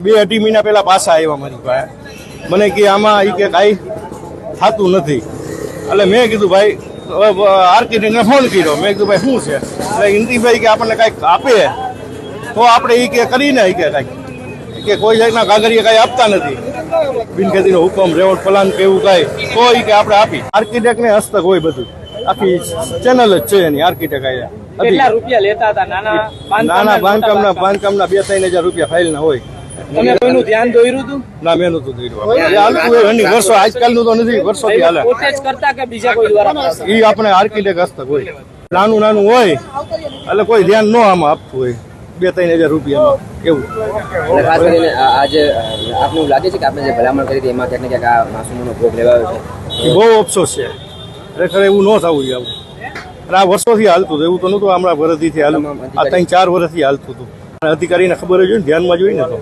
2-2.5 મહિના પહેલા પાછા આવ્યા મારી પાસે, મને કે આમાં એ કે કાંઈ થતું નથી. એટલે મેં કીધું ભાઈ આર્કિટેક્ટને ફોન કર્યો, મેં કીધું ભાઈ શું છે, એટલે ઇન્દ્રિભાઈ કે આપણને કાંઈક આપે તો આપણે એ કે કરીને એ કે કાંઈક કે કોઈ જાતના કાગળિયા કાંઈ આપતા નથી, બિનખેતીનો હુકમ રેવડ પ્લાન કે એવું કાંઈ તો એ કે આપણે આપી. આર્કિટેક્ટને હસ્તક હોય બધું, આખી ચેનલ જ છે એની. આર્કિટેક્ટ આવ્યા કેટલા રૂપિયા લેતા હતા? નાના બાંધકામના 2-3 હજાર રૂપિયા ફાઇલના હોય. તમે કોઈનું ધ્યાન દોર્યું હતું? ના, મેં નતું દોર્યું. વર્ષો આજકાલનું તો નથી, વર્ષોથી હાલે. પોતે જ કરતા કે બીજા કોઈ દ્વારા? એ આપણે આર્કિટેક્ટ હસ્તક હોય, નાનું હોય એટલે કોઈ ધ્યાન ન આમાં આપતું હોય. 2-3 હજાર રૂપિયામાં એવું. ખાસ કરીને આજે આપને એવું લાગે છે કે આપણે જે ભલામણ કરી હતી એમાં ક્યાંક ને ક્યાંક આ માસૂમોનો ભોગ લેવાયો છે? એ બહુ અફસોસ છે, ખરેખર એવું ન થવું જોઈએ. આ વર્ષોથી હાલતું હતું, એવું તો નતું હમણાં વર્ષથી હાલતું, આ 3-4 વર્ષથી હાલતું હતું. અધિકારીને ખબર જ હોય ને, ધ્યાનમાં જોઈને તો